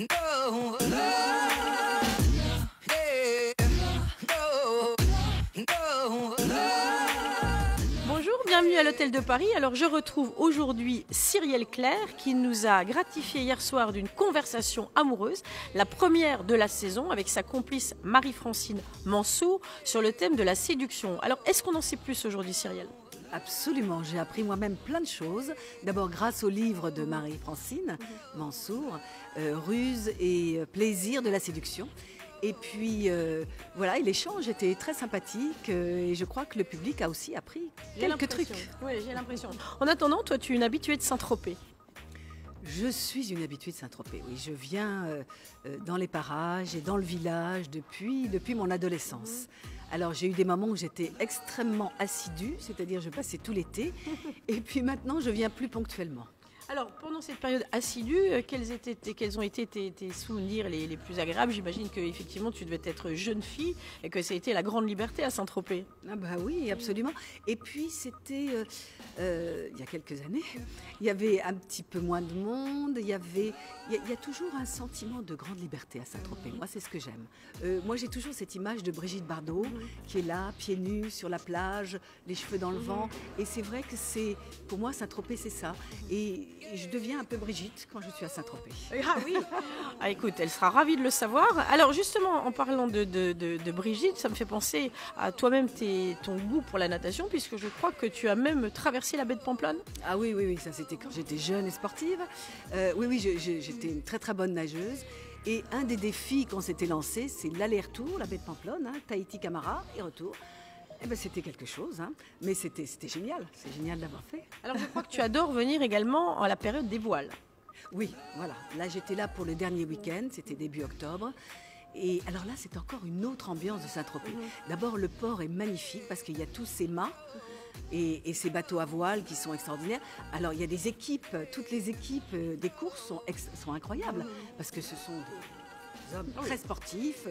Bonjour, bienvenue à l'Hôtel de Paris. Alors je retrouve aujourd'hui Cyrielle Claire qui nous a gratifié hier soir d'une conversation amoureuse, la première de la saison avec sa complice Marie-Francine Mansour sur le thème de la séduction. Alors est-ce qu'on en sait plus aujourd'hui, Cyrielle ? Absolument, j'ai appris moi-même plein de choses. D'abord grâce au livre de Marie-Francine Mansour, Ruse et plaisir de la séduction. Et puis voilà, et l'échange était très sympathique et je crois que le public a aussi appris quelques trucs. Oui, j'ai l'impression. En attendant, toi tu es une habituée de Saint-Tropez. Je suis une habituée de Saint-Tropez, oui. Je viens dans les parages et dans le village depuis mon adolescence. Alors j'ai eu des moments où j'étais extrêmement assidue, c'est-à-dire je passais tout l'été. Et puis maintenant, je viens plus ponctuellement. Alors, pendant cette période assidue, quels ont été tes souvenirs les plus agréables ? J'imagine qu'effectivement, tu devais être jeune fille et que ça a été la grande liberté à Saint-Tropez. Ah bah oui, absolument. Et puis, c'était il y a quelques années, il y avait un petit peu moins de monde, il y a toujours un sentiment de grande liberté à Saint-Tropez. Moi, c'est ce que j'aime. Moi, j'ai toujours cette image de Brigitte Bardot qui est là, pieds nus, sur la plage, les cheveux dans le vent. Et c'est vrai que pour moi, Saint-Tropez, c'est ça. Et je deviens un peu Brigitte quand je suis à Saint-Tropez. Ah oui. Ah, écoute, elle sera ravie de le savoir. Alors justement, en parlant de Brigitte, ça me fait penser à toi-même ton goût pour la natation, puisque je crois que tu as même traversé la baie de Pamplonne. Ah oui, ça c'était quand j'étais jeune et sportive. Oui, j'étais une très très bonne nageuse. Et un des défis qu'on s'était lancé, c'est l'aller-retour, la baie de Pamplonne, Tahiti Camara et retour. Eh ben, c'était quelque chose, mais c'était génial. C'est génial d'avoir fait. Alors je crois que tu adores venir également à la période des voiles. Oui, voilà. Là, j'étais là pour le dernier week-end, c'était début octobre. Et alors là, c'est encore une autre ambiance de Saint-Tropez. D'abord, le port est magnifique parce qu'il y a tous ces mâts et ces bateaux à voile qui sont extraordinaires. Alors, il y a des équipes, toutes les équipes des courses sont incroyables parce que ce sont des hommes très sportifs,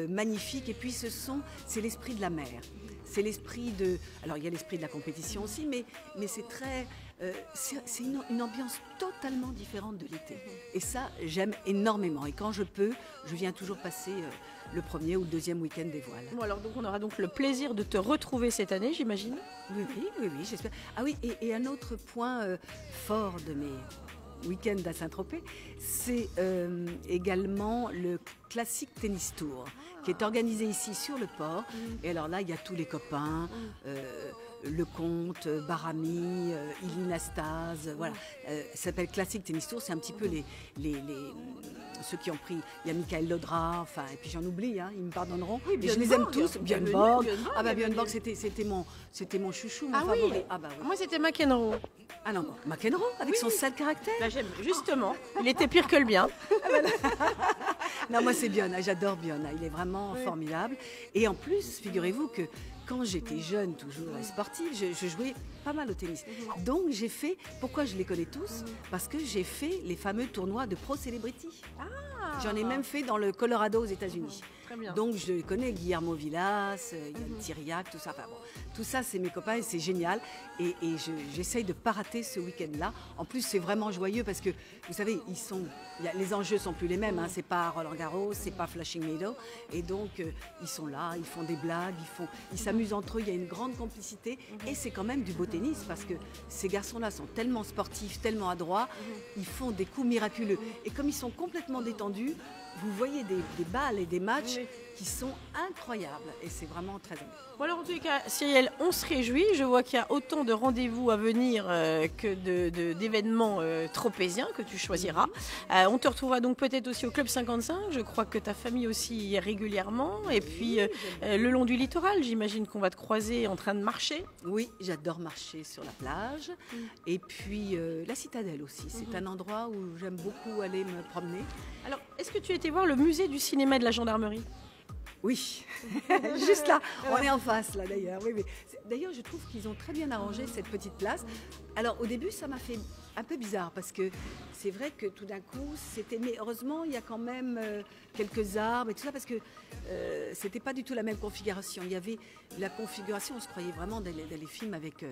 magnifiques. Et puis, c'est l'esprit de la mer. C'est l'esprit de... Alors, il y a l'esprit de la compétition aussi, mais c'est très... c'est une ambiance totalement différente de l'été. Et ça, j'aime énormément. Et quand je peux, je viens toujours passer le premier ou le deuxième week-end des voiles. Bon, alors donc on aura donc le plaisir de te retrouver cette année, j'imagine. Oui, j'espère. Ah oui, et un autre point fort de mes week-end à Saint-Tropez, c'est également le Classic Tennis Tour qui est organisé ici sur le port. Et alors là, il y a tous les copains, Lecomte, Barami, Ilinastase, voilà. Ça s'appelle Classic Tennis Tour, c'est un petit peu ceux qui ont pris, il y a Michael Laudra, enfin, et puis j'en oublie, ils me pardonneront, oui, mais je les aime tous. Björn Borg, Björn Borg, c'était mon chouchou, mon favori. Oui. Ah bah oui. Moi c'était McEnroe. Ah non, McEnroe, avec son sale caractère. Là, j'aime, justement, il était pire que le bien. Non, moi c'est Björn, j'adore Björn, il est vraiment formidable. Et en plus, figurez-vous que quand j'étais jeune, toujours sportive, je jouais pas mal au tennis. Donc j'ai fait, pourquoi je les connais tous ? Parce que j'ai fait les fameux tournois de Pro Celebrity. J'en ai même fait dans le Colorado aux États-Unis. Très bien. Donc je connais Guillermo Villas, Yann Thiriac, tout ça. Enfin bon, tout ça c'est mes copains et c'est génial. Et j'essaye de ne pas rater ce week-end-là. En plus c'est vraiment joyeux parce que vous savez, les enjeux sont plus les mêmes. C'est pas Roland Garros, c'est pas Flushing Meadows. Et donc ils sont là, ils font des blagues, ils s'amusent entre eux. Il y a une grande complicité et c'est quand même du beau tennis parce que ces garçons-là sont tellement sportifs, tellement adroits. Ils font des coups miraculeux. Et comme ils sont complètement détendus, vous voyez des balles et des matchs qui sont incroyables et c'est vraiment très amusant. Bon alors en tous les cas, Cyrielle, on se réjouit. Je vois qu'il y a autant de rendez-vous à venir que d'événements tropéziens que tu choisiras. On te retrouvera donc peut-être aussi au Club 55. Je crois que ta famille aussi y est régulièrement. Et puis le long du littoral, j'imagine qu'on va te croiser en train de marcher. Oui, j'adore marcher sur la plage. Et puis la citadelle aussi. C'est un endroit où j'aime beaucoup aller me promener. Alors, est-ce que tu as été voir le musée du cinéma et de la gendarmerie ? Oui, juste là, on est en face là d'ailleurs. Oui. D'ailleurs, je trouve qu'ils ont très bien arrangé cette petite place. Alors au début, ça m'a fait un peu bizarre parce que c'est vrai que tout d'un coup, c'était. Mais heureusement, il y a quand même quelques arbres et tout ça parce que c'était pas du tout la même configuration. Il y avait la configuration, on se croyait vraiment dans les films avec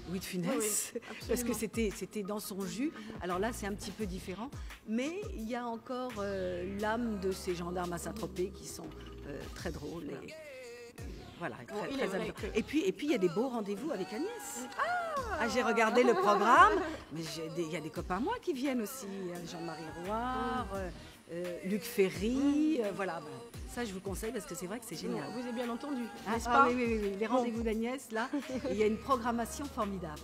Louis de Funès parce que c'était dans son jus. Alors là, c'est un petit peu différent, mais il y a encore l'âme de ces gendarmes à Saint-Tropez qui sont très drôles. Et, voilà, très amusant. Et puis il y a des beaux rendez-vous avec Agnès. J'ai regardé le programme, mais il y a des copains à moi qui viennent aussi. Jean-Marie Roire, Luc Ferry, voilà. Ça, je vous conseille parce que c'est vrai que c'est génial. Vous avez bien entendu, n'est-ce pas? Oui, les rendez-vous d'Agnès, là, il y a une programmation formidable.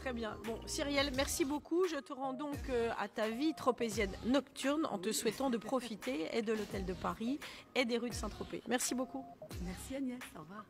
Très bien. Bon, Cyrielle, merci beaucoup. Je te rends donc à ta vie tropézienne nocturne en te souhaitant de profiter et de l'hôtel de Paris et des rues de Saint-Tropez. Merci beaucoup. Merci Agnès, au revoir.